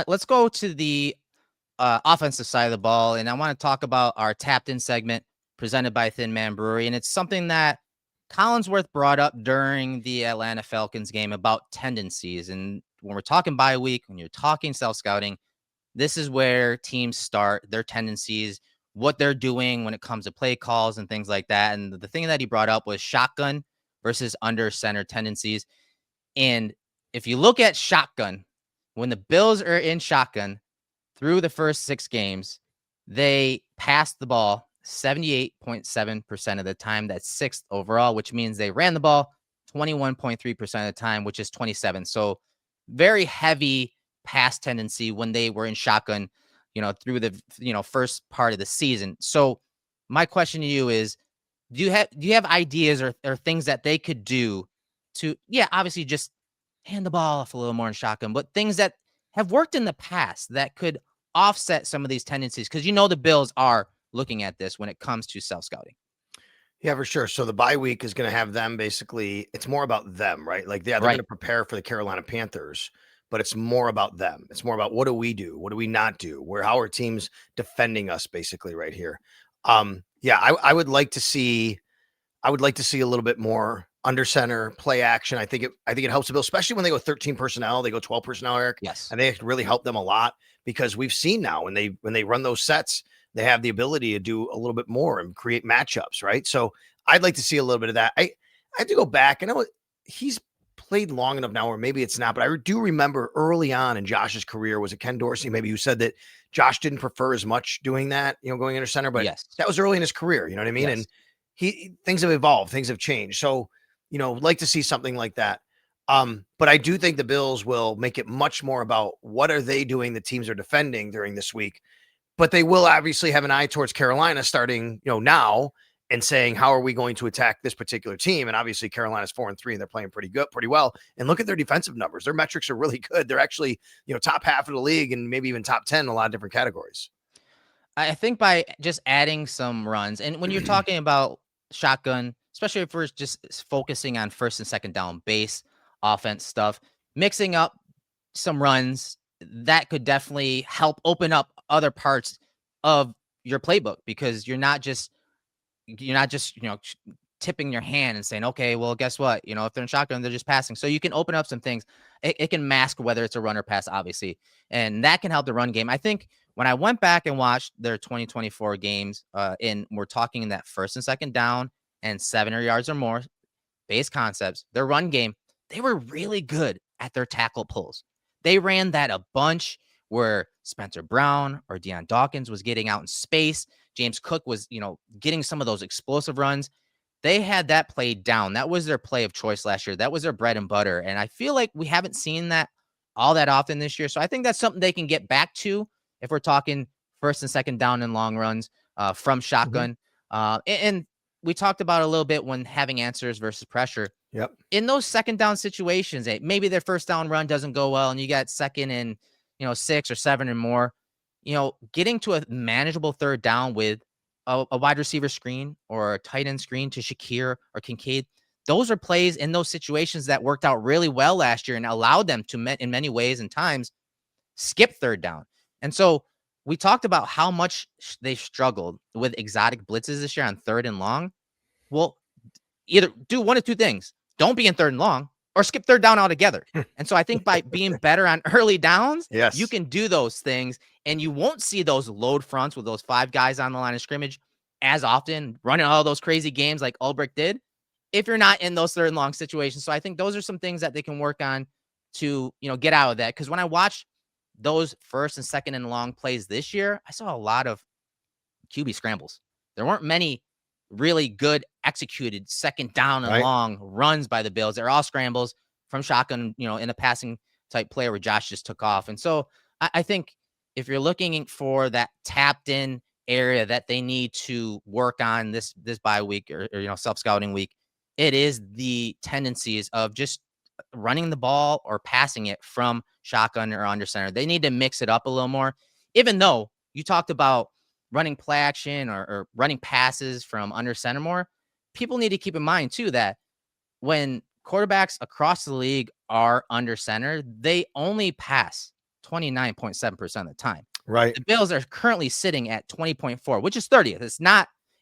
Let's go to the offensive side of the ball, and I want to talk about our tapped in segment presented by Thin Man Brewery. And it's something that Collinsworth brought up during the Atlanta Falcons game about tendencies. And when we're talking bye week, when you're talking self scouting, this is where teams start their tendencies, what they're doing when it comes to play calls and things like that. And the thing that he brought up was shotgun versus under center tendencies. And if you look at shotgun, when the Bills are in shotgun through the first 6 games, they passed the ball 78.7% of the time. That's 6th overall, which means they ran the ball 21.3% of the time, which is 27. So very heavy pass tendency when they were in shotgun, through the first part of the season. So my question to you is, do you have ideas or things that they could do to, obviously just hand the ball off a little more in shotgun, but things that have worked in the past that could offset some of these tendencies? Because the Bills are looking at this when it comes to self-scouting. Yeah, for sure. So the bye week is going to have them basically, it's more about them, right? Like, they're Right. going to prepare for the Carolina Panthers, but it's more about them. It's more about, what do we do? What do we not do? How are teams defending us basically right here? I would like to see, a little bit more under center play action. I think it helps the Bills, especially when they go 13 personnel, they go 12 personnel, Eric. Yes. And they really help them a lot, because we've seen now when they run those sets, they have the ability to do a little bit more and create matchups, right? So I'd like to see a little bit of that. I have to go back. I know he's played long enough now, or maybe it's not, but I do remember early on in Josh's career, was it Ken Dorsey maybe, who said that Josh didn't prefer as much doing that, going under center, but Yes. that was early in his career, you know what I mean? Yes. And things have evolved, things have changed. So, like to see something like that. But I do think the Bills will make it much more about what are they doing the teams are defending during this week. But they will obviously have an eye towards Carolina starting, now, and saying, how are we going to attack this particular team? And obviously Carolina's 4-3 and they're playing pretty well. And look at their defensive numbers. Their metrics are really good. They're actually, top half of the league and maybe even top 10 in a lot of different categories. I think by just adding some runs, and when you're talking about shotgun, especially if we're just focusing on first and second down base offense stuff, mixing up some runs, that could definitely help open up other parts of your playbook, because you're not just tipping your hand and saying, okay, well, guess what? If they're in shotgun, they're just passing. So you can open up some things. It can mask whether it's a run or pass, obviously. And that can help the run game. I think when I went back and watched their 2024 games, and we're talking in that first and second down and 7 yards or more base concepts, their run game, they were really good at their tackle pulls. They ran that a bunch where Spencer Brown or Deion Dawkins was getting out in space. James Cook was, getting some of those explosive runs. They had that played down. That was their play of choice last year. That was their bread and butter. And I feel like we haven't seen that all that often this year. So I think that's something they can get back to if we're talking first and second down and long runs from shotgun. And we talked about a little bit when having answers versus pressure. Yep. In those second down situations, maybe their first down run doesn't go well and you got second and, 6 or 7 and more, getting to a manageable third down with a wide receiver screen or a tight end screen to Shakir or Kincaid. Those are plays in those situations that worked out really well last year and allowed them to, in many ways and times, skip third down. And so we talked about how much they struggled with exotic blitzes this year on third and long. Well, either do one of two things. Don't be in third and long, or skip third down altogether. And so I think by being better on early downs, Yes, you can do those things, and you won't see those load fronts with those 5 guys on the line of scrimmage as often, running all those crazy games like Ulbrich did, if you're not in those third and long situations. So I think those are some things that they can work on to, get out of that. Because when I watched those first and second and long plays this year, I saw a lot of QB scrambles. There weren't many really good executed second down and long runs by the Bills. They're all scrambles from shotgun, in a passing type play where Josh just took off. And so I think if you're looking for that tapped in area that they need to work on this bye week or self-scouting week, it is the tendencies of just running the ball or passing it from shotgun or under center. They need to mix it up a little more, even though you talked about running play action or running passes from under center more. People need to keep in mind too that when quarterbacks across the league are under center, they only pass 29.7% of the time. Right. The Bills are currently sitting at 20.4, which is 30th.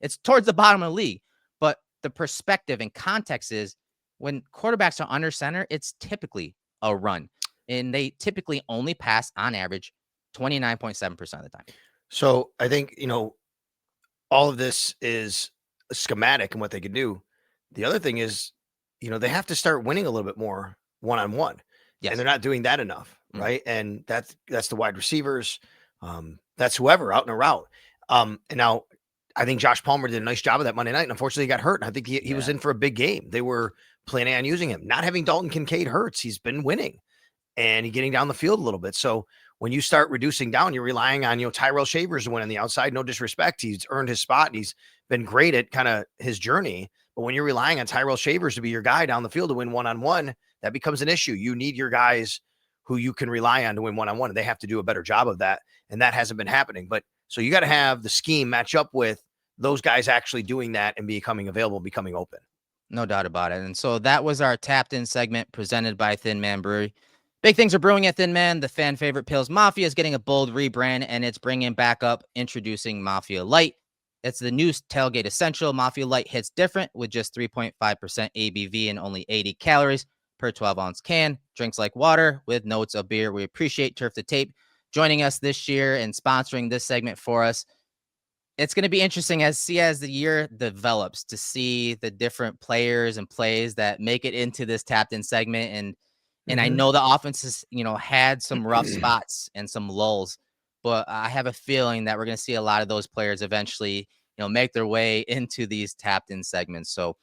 It's towards the bottom of the league. But the perspective and context is when quarterbacks are under center, it's typically a run. And they typically only pass on average 29.7% of the time. So I think, all of this is a schematic and what they can do. The other thing is, they have to start winning a little bit more one on one, and Yes. they're not doing that enough, Mm. right? And that's the wide receivers, that's whoever out in a route. And now I think Josh Palmer did a nice job of that Monday night, and unfortunately he got hurt. And I think he was Yeah. in for a big game. They were planning on using him. Not having Dalton Kincaid hurts. He's been winning and he's getting down the field a little bit. So when you start reducing down, you're relying on, Tyrell Shavers to win on the outside. No disrespect. He's earned his spot and he's been great at kind of his journey. But when you're relying on Tyrell Shavers to be your guy down the field to win one-on-one, that becomes an issue. You need your guys who you can rely on to win one-on-one. And they have to do a better job of that. And that hasn't been happening. But so you got to have the scheme match up with those guys actually doing that and becoming available, becoming open. No doubt about it. And so that was our tapped in segment presented by Thin Man Brewery. Big things are brewing at Thin Man. The fan favorite Pills Mafia is getting a bold rebrand, and it's bringing back up introducing Mafia Light. It's the new tailgate essential. Mafia Light hits different with just 3.5% ABV and only 80 calories per 12-ounce can. Drinks like water with notes of beer. We appreciate Turf the Tape joining us this year and sponsoring this segment for us. It's going to be interesting as the year develops to see the different players and plays that make it into this tapped in segment. And I know the offense has, had some rough spots and some lulls, but I have a feeling that we're going to see a lot of those players eventually, make their way into these tapped in segments. So